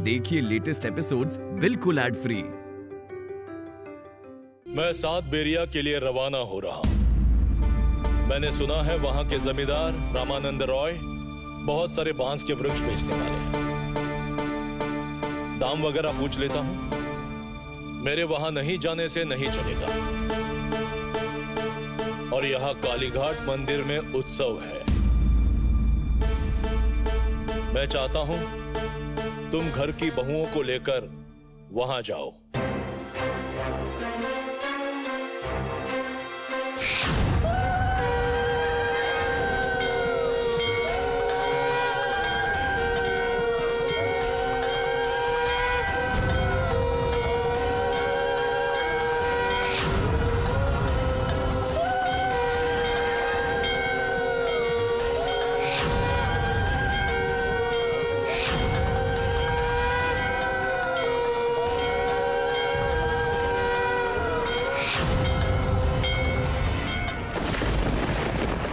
देखिए latest episodes बिल्कुल ad free. मैं सात बेरिया के लिए रवाना हो रहा हूँ। मैंने सुना है वहां के जमींदार रामानंद रॉय बहुत सारे बांस के वृक्ष बेचने वाले हैं। दाम वगैरह पूछ लेता हूँ। मेरे वहां नहीं जाने से नहीं चलेगा। और यहाँ कालीघाट मंदिर में उत्सव है। मैं चाहता हूं तुम घर की बहुओं को लेकर वहां जाओ।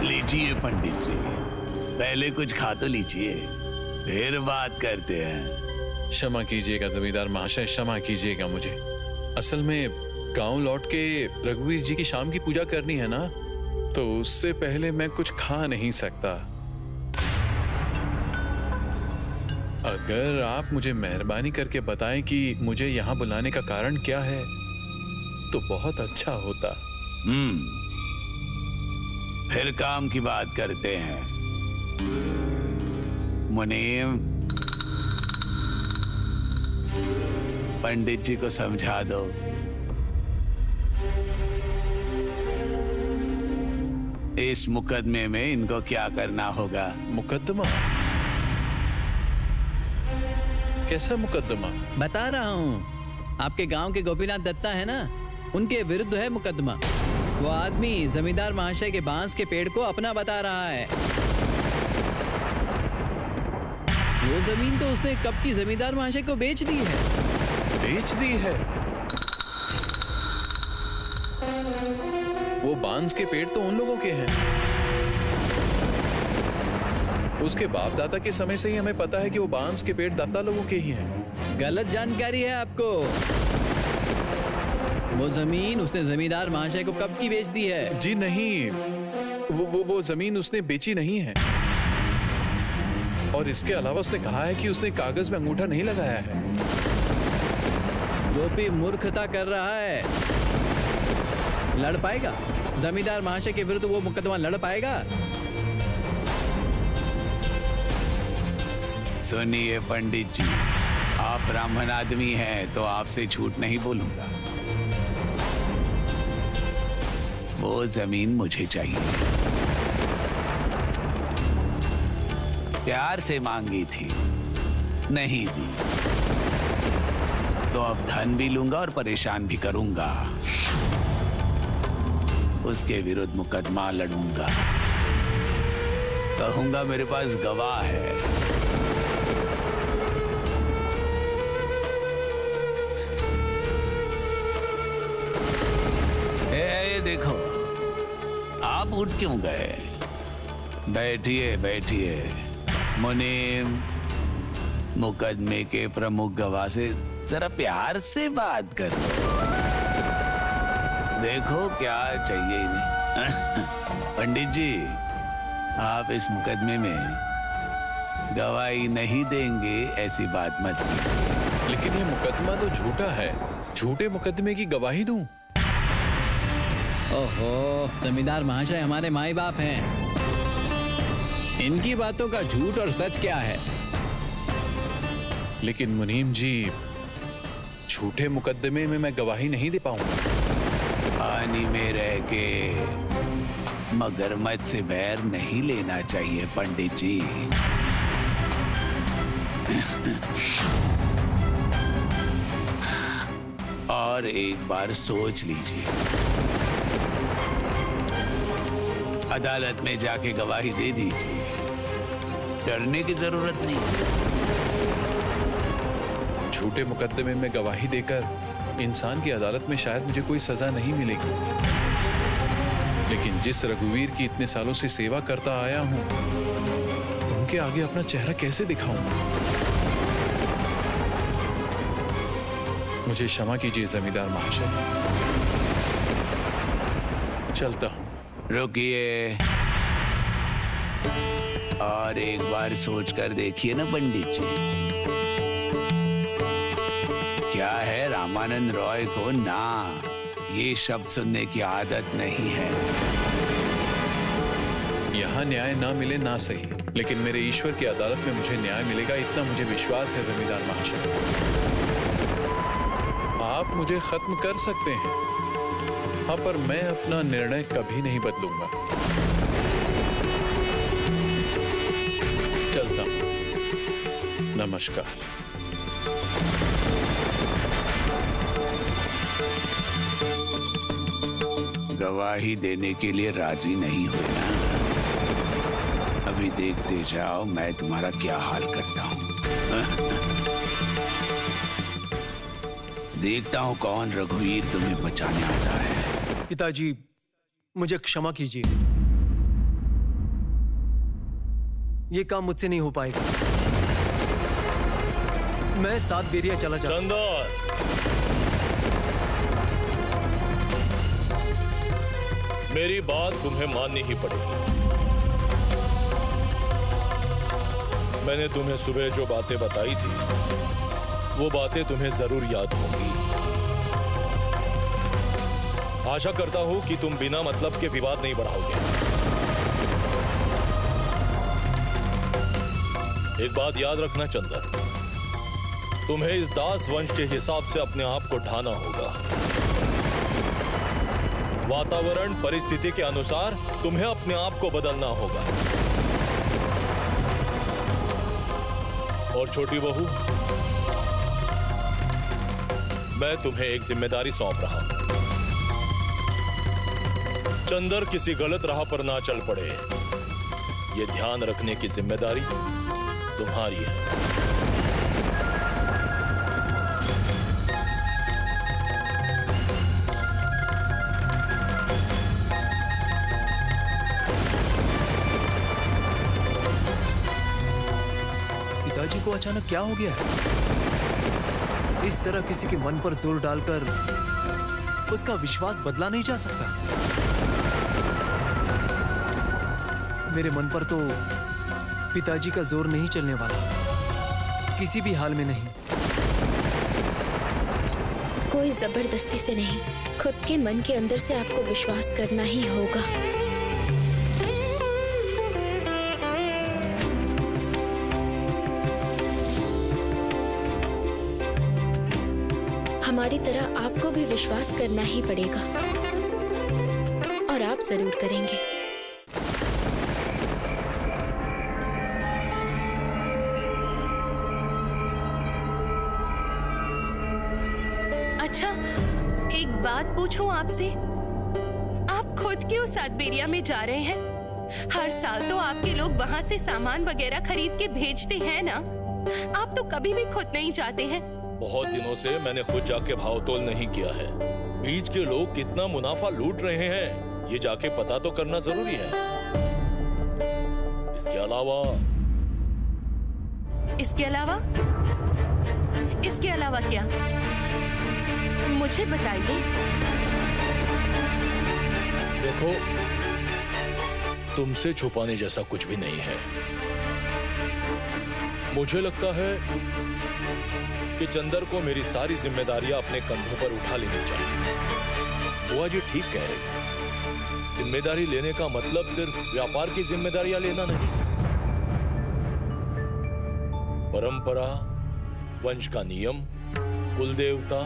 लीजिए पंडित जी, पहले कुछ खा तो लीजिए, फिर बात करते हैं। क्षमा कीजिएगा जमींदार महाशय, क्षमा कीजिएगा मुझे। असल में गांव लौट के रघुवीर जी की शाम की पूजा करनी है ना, तो उससे पहले मैं कुछ खा नहीं सकता। अगर आप मुझे मेहरबानी करके बताएं कि मुझे यहाँ बुलाने का कारण क्या है तो बहुत अच्छा होता। फिर काम की बात करते हैं। मुनीम, पंडित जी को समझा दो। इस मुकदमे में इनको क्या करना होगा। मुकदमा? कैसा मुकदमा? बता रहा हूँ, आपके गांव के गोपीनाथ दत्ता है ना, उनके विरुद्ध है मुकदमा। वो आदमी जमींदार महाशय के बांस के पेड़ को अपना बता रहा है। वो जमीन तो उसने कब की जमींदार महाशय को बेच दी है। बेच दी है? वो बांस के पेड़ तो उन लोगों के हैं। उसके बाप दादा के समय से ही हमें पता है कि वो बांस के पेड़ दाता लोगों के ही हैं। गलत जानकारी है आपको। वो जमीन उसने जमींदार महाशय को कब की बेच दी है। जी नहीं, वो जमीन उसने बेची नहीं है। और इसके अलावा उसने कहा है कि उसने कागज में अंगूठा नहीं लगाया है। गोपी मूर्खता कर रहा है। लड़ पाएगा? जमींदार महाशय के विरुद्ध वो मुकदमा लड़ पाएगा? सुनिए पंडित जी, आप ब्राह्मण आदमी हैं तो आपसे झूठ नहीं बोलूंगा। वो जमीन मुझे चाहिए। प्यार से मांगी थी, नहीं दी, तो अब धन भी लूंगा और परेशान भी करूंगा। उसके विरुद्ध मुकदमा लड़ूंगा। कहूंगा मेरे पास गवाह है। देखो, आप उठ क्यों गए? बैठिए बैठिए। मुनीम, मुकदमे के प्रमुख गवाह से जरा प्यार से बात करो। देखो क्या चाहिए इन्हें। पंडित जी, आप इस मुकदमे में गवाही नहीं देंगे ऐसी बात मत कीजिए। लेकिन ये मुकदमा तो झूठा है। झूठे मुकदमे की गवाही दूं? ओहो, जमींदार महाशय हमारे माई बाप हैं। इनकी बातों का झूठ और सच क्या है? लेकिन मुनीम जी, झूठे मुकदमे में मैं गवाही नहीं दे पाऊंगा। पानी में रह के मगरमच्छ से बैर नहीं लेना चाहिए पंडित जी। और एक बार सोच लीजिए। अदालत में जाके गवाही दे दीजिए। डरने की जरूरत नहीं। झूठे मुकदमे में गवाही देकर इंसान की अदालत में शायद मुझे कोई सजा नहीं मिलेगी, लेकिन जिस रघुवीर की इतने सालों से सेवा करता आया हूं, उनके आगे अपना चेहरा कैसे दिखाऊं? मुझे क्षमा कीजिए जमींदार महाशय। चलता हूँ। रुकिए, और एक बार सोच कर देखिए ना पंडित जी, क्या है रामानंद रॉय को ना ये शब्द सुनने की आदत नहीं है। यहाँ न्याय ना मिले ना सही, लेकिन मेरे ईश्वर की अदालत में मुझे न्याय मिलेगा, इतना मुझे विश्वास है जमींदार महाशय। आप मुझे खत्म कर सकते हैं, हाँ, पर मैं अपना निर्णय कभी नहीं बदलूंगा। चलता हूं। नमस्कार। गवाही देने के लिए राजी नहीं हो ना? अभी देखते जाओ मैं तुम्हारा क्या हाल करता हूं। देखता हूं कौन रघुवीर तुम्हें बचाने आता है। पिताजी, मुझे क्षमा कीजिए, ये काम मुझसे नहीं हो पाएगा। मैं सात बेरिया चला जाऊं। चंदर, मेरी बात तुम्हें माननी ही पड़ेगी। मैंने तुम्हें सुबह जो बातें बताई थी वो बातें तुम्हें जरूर याद होंगी। आशा करता हूं कि तुम बिना मतलब के विवाद नहीं बढ़ाओगे। एक बात याद रखना चंदर, तुम्हें इस दास वंश के हिसाब से अपने आप को ढाना होगा। वातावरण परिस्थिति के अनुसार तुम्हें अपने आप को बदलना होगा। और छोटी बहू, मैं तुम्हें एक जिम्मेदारी सौंप रहा हूं। चंदर किसी गलत राह पर ना चल पड़े, यह ध्यान रखने की जिम्मेदारी तुम्हारी है। पिताजी को अचानक क्या हो गया है? इस तरह किसी के मन पर जोर डालकर उसका विश्वास बदला नहीं जा सकता। मेरे मन पर तो पिताजी का जोर नहीं चलने वाला, किसी भी हाल में नहीं। कोई जबरदस्ती से नहीं, खुद के मन के अंदर से आपको विश्वास करना ही होगा। हमारी तरह आपको भी विश्वास करना ही पड़ेगा, और आप जरूर करेंगे। अच्छा, एक बात पूछूं आपसे, आप खुद क्यों सातबेरिया में जा रहे हैं? हर साल तो आपके लोग वहाँ से सामान वगैरह खरीद के भेजते हैं ना, आप तो कभी भी खुद नहीं जाते हैं। बहुत दिनों से मैंने खुद जाके भावतोल नहीं किया है। बीच के लोग कितना मुनाफा लूट रहे हैं, ये जाके पता तो करना जरूरी है। इसके अलावा क्या? मुझे बताइए। देखो, तुमसे छुपाने जैसा कुछ भी नहीं है। मुझे लगता है कि चंदर को मेरी सारी जिम्मेदारियां अपने कंधों पर उठा लेनी चाहिए। बुआ जी ठीक कह रही है, जिम्मेदारी लेने का मतलब सिर्फ व्यापार की जिम्मेदारियां लेना नहीं है। परंपरा, वंश का नियम, कुल देवता,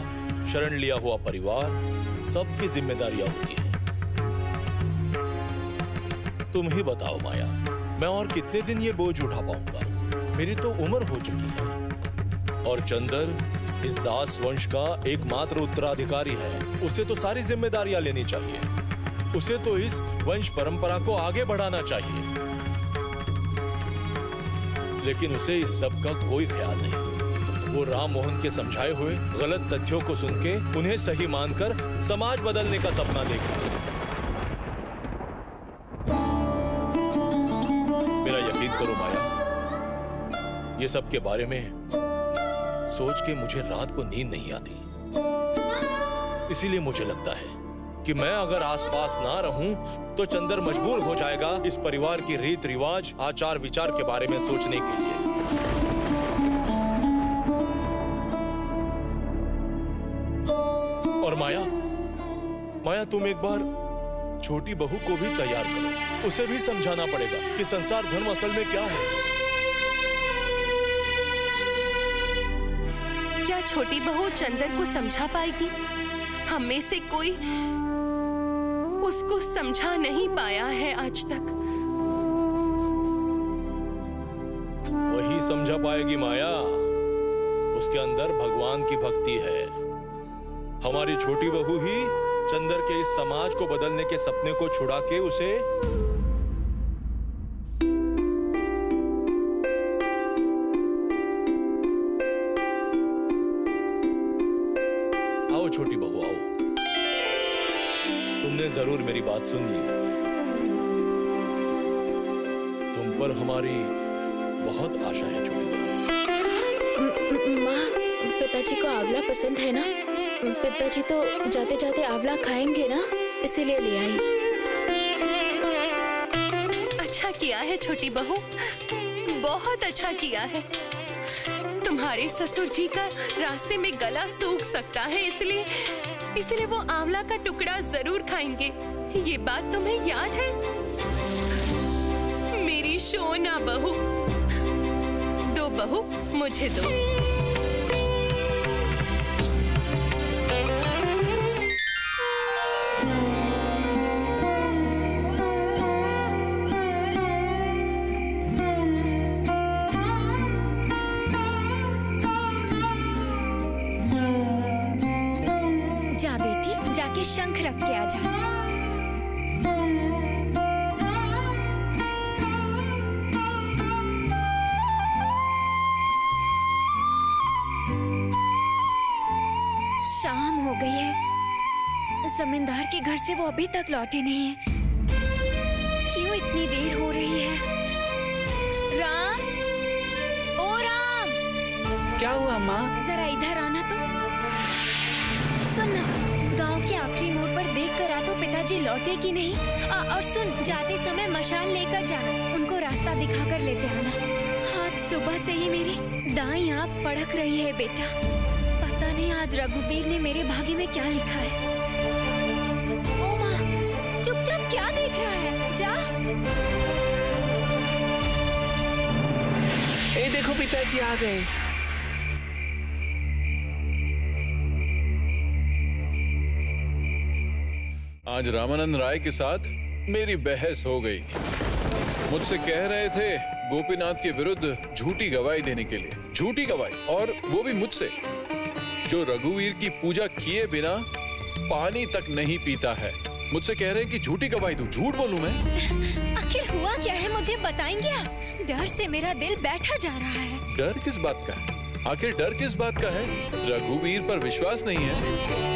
शरण लिया हुआ परिवार, सबकी जिम्मेदारियां होती हैं। तुम ही बताओ माया, मैं और कितने दिन ये बोझ उठा पाऊंगा? मेरी तो उम्र हो चुकी है, और चंदर इस दास वंश का एकमात्र उत्तराधिकारी है। उसे तो सारी जिम्मेदारियां लेनी चाहिए। उसे तो इस वंश परंपरा को आगे बढ़ाना चाहिए, लेकिन उसे इस सब का कोई ख्याल नहीं। वो राम मोहन के समझाए हुए गलत तथ्यों को सुन के उन्हें सही मानकर समाज बदलने का सपना देख रहा है। मेरा यकीन करो माया, ये सब के बारे में सोच के मुझे रात को नींद नहीं आती। इसीलिए मुझे लगता है कि मैं अगर आसपास ना रहूं तो चंदर मजबूर हो जाएगा इस परिवार की रीत रिवाज, आचार विचार के बारे में सोचने के लिए। और माया तुम एक बार छोटी बहू को भी तैयार करो, उसे भी समझाना पड़ेगा कि संसार धर्म असल में क्या है। क्या छोटी बहू चंदर को समझा पाएगी? हम में से कोई उसको समझा नहीं पाया है आज तक। वही समझा पाएगी माया, उसके अंदर भगवान की भक्ति है। हमारी छोटी बहू ही चंदर के इस समाज को बदलने के सपने को छुड़ा के उसे आओ छोटी बहू आओ, तुमने जरूर मेरी बात सुन ली। तुम पर हमारी बहुत आशा है छोटी बहू। माँ, पिताजी को आंवला पसंद है ना? पिताजी तो जाते जाते आंवला खाएंगे ना, इसीलिए ले आई। अच्छा किया है छोटी बहू, बहुत अच्छा किया है। तुम्हारे ससुर जी का रास्ते में गला सूख सकता है, इसलिए वो आंवला का टुकड़ा जरूर खाएंगे। ये बात तुम्हें याद है? मेरी शोना बहू, दो बहू मुझे दो। जा बेटी, जाके शंख रख के आ जा। शाम हो गई है, जमींदार के घर से वो अभी तक लौटे नहीं हैं। क्यों इतनी देर हो रही है? राम, ओ राम! क्या हुआ माँ? जरा इधर आना तो। सुनना, गांव के आखिरी मोड़ पर देख कर आ तो पिताजी लौटे कि नहीं। और सुन, जाते समय मशाल लेकर जाना, उनको रास्ता दिखा कर लेते आना। आज सुबह से ही मेरी दाईं आंख फड़क रही है बेटा। पता नहीं आज रघुवीर ने मेरे भाग्य में क्या लिखा है। ओ माँ, चुपचाप क्या देख रहा है? जा। ए देखो, पिताजी आ गए। आज रामानंद राय के साथ मेरी बहस हो गई। मुझसे कह रहे थे गोपीनाथ के विरुद्ध झूठी गवाही देने के लिए, झूठी गवाही, और वो भी मुझसे, जो रघुवीर की पूजा किए बिना पानी तक नहीं पीता है। मुझसे कह रहे हैं कि झूठी गवाही दूं। झूठ बोलूं मैं? आखिर हुआ क्या है, मुझे बताएंगे आप? डर से मेरा दिल बैठा जा रहा है। डर किस बात का है? आखिर डर किस बात का है? रघुवीर पर विश्वास नहीं है।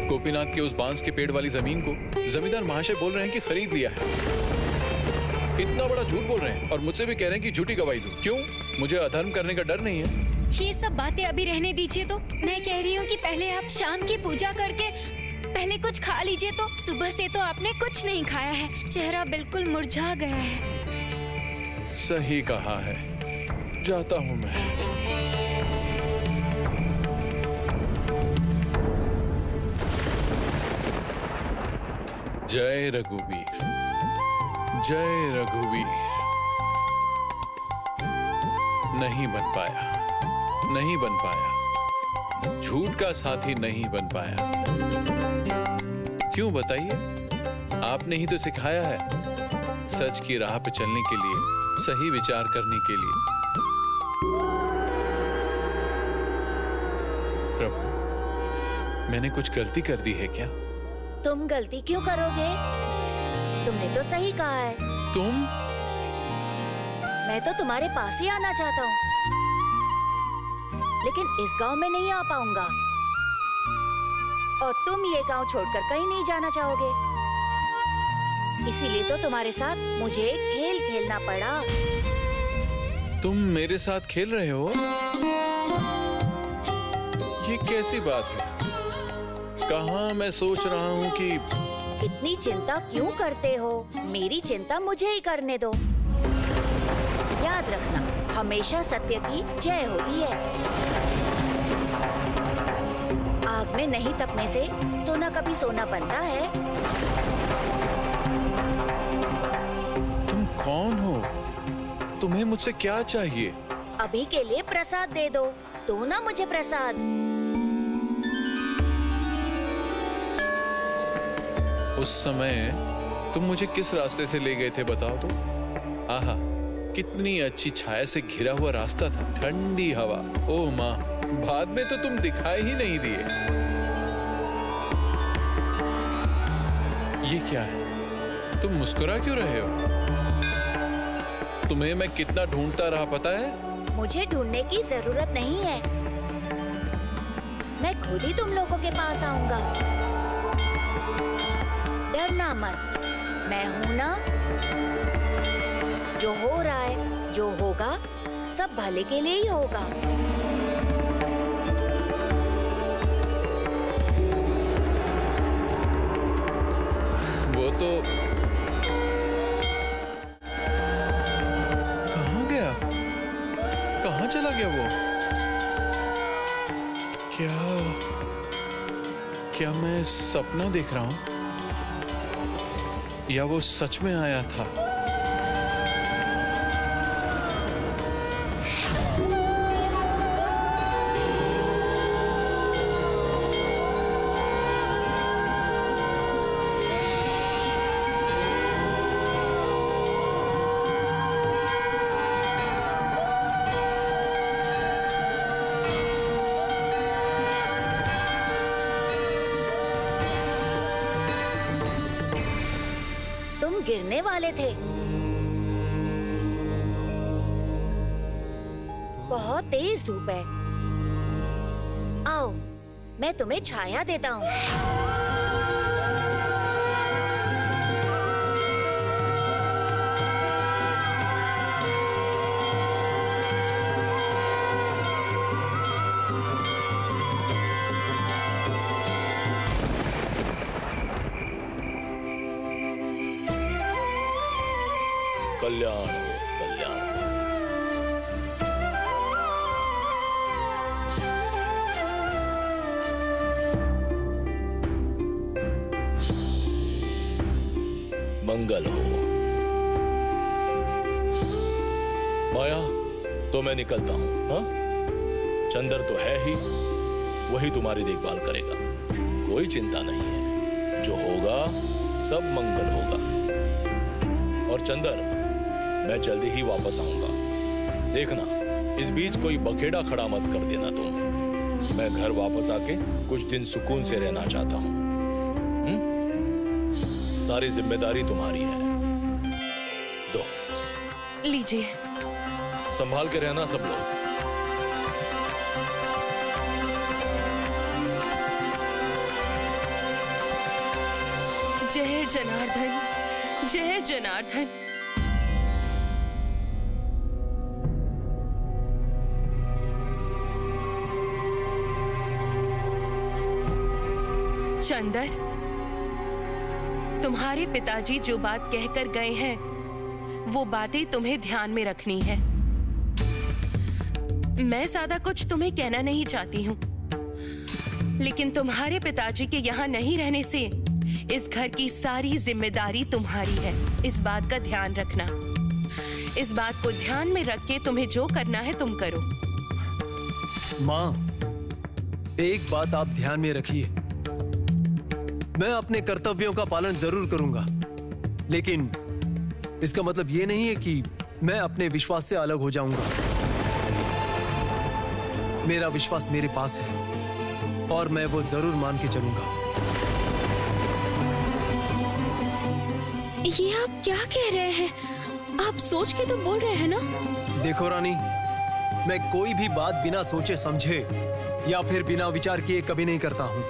गोपीनाथ के उस बांस के पेड़ वाली जमीन को जमींदार महाशय बोल रहे हैं कि खरीद लिया है। इतना बड़ा झूठ बोल रहे हैं और मुझसे भी कह रहे हैं कि झूठी गवाही दूं। क्यों? मुझे अधर्म करने का डर नहीं है। ये सब बातें अभी रहने दीजिए। तो मैं कह रही हूँ कि पहले आप शाम की पूजा करके पहले कुछ खा लीजिए। तो सुबह से तो आपने कुछ नहीं खाया है, चेहरा बिल्कुल मुरझा गया है। सही कहा है, जाता हूँ मैं। जय रघुवीर, जय रघुवीर। नहीं बन पाया, नहीं बन पाया, झूठ का साथी नहीं बन पाया। क्यों बताइए? आपने ही तो सिखाया है सच की राह पे चलने के लिए, सही विचार करने के लिए। प्रभु, मैंने कुछ गलती कर दी है क्या? तुम गलती क्यों करोगे? तुमने तो सही कहा है। तुम? मैं तो तुम्हारे पास ही आना चाहता हूँ, लेकिन इस गांव में नहीं आ पाऊंगा। और तुम ये गांव छोड़कर कहीं नहीं जाना चाहोगे, इसीलिए तो तुम्हारे साथ मुझे खेल खेलना पड़ा। तुम मेरे साथ खेल रहे हो? ये कैसी बात है? कहाँ मैं सोच रहा हूँ कि इतनी चिंता क्यों करते हो? मेरी चिंता मुझे ही करने दो। याद रखना, हमेशा सत्य की जय होती है। आग में नहीं तपने से सोना कभी सोना बनता है। तुम कौन हो? तुम्हें मुझसे क्या चाहिए? अभी के लिए प्रसाद दे दो ना मुझे प्रसाद। उस समय तुम मुझे किस रास्ते से ले गए थे बताओ तो? आहा, कितनी अच्छी छाया से घिरा हुआ रास्ता था, ठंडी हवा। ओह माँ, बाद में तो तुम दिखाई ही नहीं दिए। ये क्या है? तुम मुस्कुरा क्यों रहे हो? तुम्हें मैं कितना ढूंढता रहा पता है? मुझे ढूंढने की जरूरत नहीं है, मैं खुद ही तुम लोगों के पास आऊंगा। डरना मत, मैं हूं ना। जो हो रहा है, जो होगा, सब भले के लिए ही होगा। वो तो कहाँ गया? कहाँ चला गया वो? क्या मैं सपना देख रहा हूँ या वो सच में आया था? गिरने वाले थे। बहुत तेज धूप है। आओ, मैं तुम्हें छाया देता हूँ। कल्याण हो, कल्याण। मंगल हो। माया, तो मैं निकलता हूं। हाँ, चंदर तो है ही, वही तुम्हारी देखभाल करेगा। कोई चिंता नहीं है, जो होगा सब मंगल होगा। और चंदर, मैं जल्दी ही वापस आऊंगा। देखना, इस बीच कोई बखेड़ा खड़ा मत कर देना तुम। मैं घर वापस आके कुछ दिन सुकून से रहना चाहता हूँ। सारी जिम्मेदारी तुम्हारी है। दो, लीजिए। संभाल के रहना सब लोग। जय जनार्दन, जय जनार्दन। चंदर, तुम्हारे पिताजी जो बात कहकर गए हैं, वो बातें तुम्हें ध्यान में रखनी है। मैं ज्यादा कुछ तुम्हें कहना नहीं चाहती हूँ, लेकिन तुम्हारे पिताजी के यहाँ नहीं रहने से इस घर की सारी जिम्मेदारी तुम्हारी है। इस बात का ध्यान रखना। इस बात को ध्यान में रख के तुम्हें जो करना है तुम करो। माँ, एक बात आप ध्यान में रखिए। मैं अपने कर्तव्यों का पालन जरूर करूंगा, लेकिन इसका मतलब ये नहीं है कि मैं अपने विश्वास से अलग हो जाऊंगा। मेरा विश्वास मेरे पास है और मैं वो जरूर मान के चलूंगा। ये आप क्या कह रहे हैं? आप सोच के तो बोल रहे हैं ना? देखो रानी, मैं कोई भी बात बिना सोचे समझे या फिर बिना विचार किए कभी नहीं करता हूँ।